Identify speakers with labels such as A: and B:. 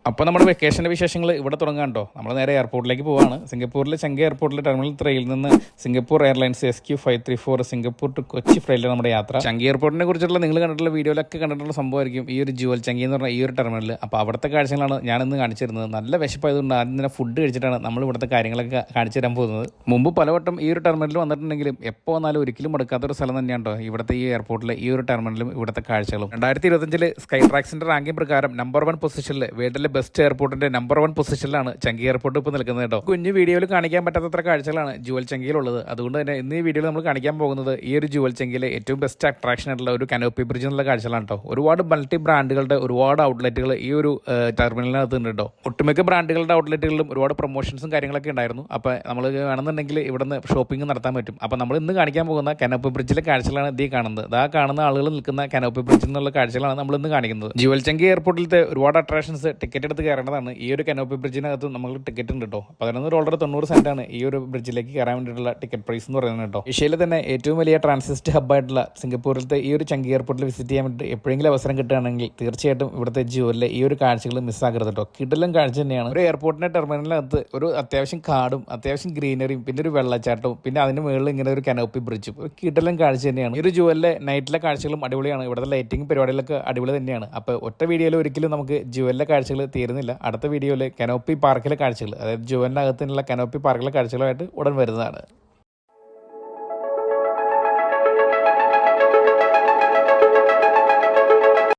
A: അപ്പോൾ നമ്മുടെ വെക്കേഷൻ്റെ വിശേഷങ്ങൾ ഇവിടെ തുടങ്ങാൻ കേട്ടോ. നമ്മൾ നേരെ എയർപോർട്ടിലേക്ക് പോവാണ്. സിംഗപ്പൂരിലെ ചങ്കി എയർപോർട്ടിലെ ടെർമിനൽ 3 നിന്ന് Singapore Airlines SQ534 Singapore to Kochi ഫ്ലൈറ്റിലാണ് നമ്മുടെ യാത്ര. ചങ്കി എയർപോർട്ടിനെ കുറിച്ചുള്ള നിങ്ങൾ കണ്ടിട്ടുള്ള വീഡിയോയിലൊക്കെ കണ്ടിട്ടുള്ള സംഭവമായിരിക്കും ഈ ഒരു ജുവൽ ചങ്കി എന്ന് പറഞ്ഞ ഈ ഒരു ടെർമിനൽ. അപ്പോൾ അവിടുത്തെ കാഴ്ചകളാണ് ഞാനിന്ന് കാണിച്ചിരുന്നത്. നല്ല വിശപ്പായതുകൊണ്ട് ആദ്യം തന്നെ ഫുഡ് കഴിച്ചിട്ടാണ് നമ്മൾ ഇവിടുത്തെ കാര്യങ്ങളൊക്കെ കാണിച്ചു തരാൻ പോകുന്നത്. മുമ്പ് പലവട്ടം ഈ ഒരു ടെർമിനലിൽ വന്നിട്ടുണ്ടെങ്കിലും എപ്പോൾ വന്നാലും ഒരിക്കലും മടുക്കാത്തൊരു സ്ഥലം തന്നെയാണ് കേട്ടോ ഇവിടുത്തെ ഈ എയർപോർട്ടിലെ ഈ ഒരു ടെർമിനലും ഇവിടുത്തെ കാഴ്ചകളും. 2025 സ്കൈ ട്രാക്സിന്റെ റാങ്കിംഗ് പ്രകാരം നമ്പർ 1 പൊസിഷനിൽ വേൾഡിലെ ബെസ്റ്റ് എയർപോർട്ടിന്റെ നമ്പർ 1 പൊസിഷനിലാണ് ചങ്കി എയർപോർട്ട് ഇപ്പോൾ നിൽക്കുന്നത് കേട്ടോ. കുഞ്ഞു വീഡിയോയിൽ കാണിക്കാൻ പറ്റാത്തത്ര കാഴ്ചകളാണ് ജുവൽ ചങ്കിയിലുള്ളത്. അതുകൊണ്ട് തന്നെ ഇന്ന് ഈ വീഡിയോയിൽ നമ്മൾ കാണിക്കാൻ പോകുന്നത് ഈ ഒരു ജുവൽ ചങ്കിയിലെ ഏറ്റവും ബെസ്റ്റ് അട്രാക്ഷൻ ആയിട്ടുള്ള ഒരു കനോപ്പി ബ്രിഡ്ജ് എന്നുള്ള കാഴ്ചകളാണ് കേട്ടോ. ഒരുപാട് മൾട്ടി ബ്രാൻഡുകളുടെ ഒരുപാട് ഔട്ട്ലെറ്റുകൾ ഈ ഒരു ടെർമിനലിനകത്ത് ഉണ്ട് കേട്ടോ. ഒട്ടുമിക്ക ബ്രാൻഡുകളുടെ ഔട്ട്ലെറ്റുകളിലും ഒരുപാട് പ്രൊമോഷൻസും കാര്യങ്ങളൊക്കെ ഉണ്ടായിരുന്നു. അപ്പോൾ നമ്മൾ വേണമെന്നുണ്ടെങ്കിൽ ഇവിടുന്ന് ഷോപ്പിംഗ് നടത്താൻ പറ്റും. അപ്പോൾ നമ്മൾ ഇന്ന് കാണിക്കാൻ പോകുന്ന കനോപ്പി ബ്രിഡ്ജിലെ കാഴ്ചകളാണ് ഇതീ കാണുന്നത്. ആ കാണുന്ന ആളുകൾ നിൽക്കുന്ന കനോപ്പി ബ്രിഡ്ജിൽ നിന്നുള്ള കാഴ്ചകളാണ് നമ്മൾ ഇന്ന് കാണിക്കുന്നത്. ജുവൽ ചങ്കി എയർപോർട്ടിലത്തെ ഒരുപാട് അട്രാക്ഷൻസ് ടിക്കറ്റ് എടുത്ത് കയറേണ്ടതാണ്. ഈ ഒരു കനോപ്പി ബ്രിഡ്ജിനകത്ത് നമ്മൾ ടിക്കറ്റ് ഉണ്ട് കേട്ടോ. $11.90 ഈ ഒരു ബ്രിഡ്ജിലേക്ക് കയറാൻ വേണ്ടിയിട്ടുള്ള ടിക്കറ്റ് പ്രൈസ് എന്ന് പറയുന്നത് കേട്ടോ. ഏഷ്യയിലെ തന്നെ ഏറ്റവും വലിയ ട്രാൻസിസ്റ്റ് ഹബ്ബായിട്ടുള്ള സിംഗപ്പൂരിലത്തെ ഈ ഒരു ചങ്കി എയർപോർട്ടിൽ വിസിറ്റ് ചെയ്യാൻ വേണ്ടി എപ്പോഴെങ്കിലും അവസരം കിട്ടുകയാണെങ്കിൽ തീർച്ചയായിട്ടും ഇവിടുത്തെ ജുവലിലെ ഈ ഒരു കാഴ്ചകൾ മിസ്സാക്കരുത് കേട്ടോ. കിടിലൻ കാഴ്ച തന്നെയാണ്. ഒരു എയർപോർട്ടിന്റെ ടെർമിനലിനകത്ത് ഒരു അത്യാവശ്യം കാടും അത്യാവശ്യം ഗ്രീനറിയും പിന്നെ ഒരു വെള്ളച്ചാട്ടവും പിന്നെ അതിന് മുകളിൽ ഇങ്ങനെ ഒരു കനോപ്പി ബ്രിഡ്ജും ഒരു കിടിലൻ കാഴ്ച തന്നെയാണ്. ഈ ഒരു ജുവലിലെ നൈറ്റിലെ കാഴ്ചകളും അടിപൊളിയാണ്. ഇവിടുത്തെ ലൈറ്റിംഗ് പരിപാടികളൊക്കെ അടിപൊളി തന്നെയാണ്. അപ്പോൾ ഒറ്റ വീഡിയോയിൽ ഒരിക്കലും നമുക്ക് ജുവലിലെ കാഴ്ചകൾ തീരുന്നില്ല. അടുത്ത വീഡിയോയിൽ കനോപ്പി പാർക്കിലെ കാഴ്ചകൾ, അതായത് ജുവലിനകത്തുള്ള കനോപ്പി പാർക്കിലെ കാഴ്ചകളുമായിട്ട് ഉടൻ വരുന്നതാണ്.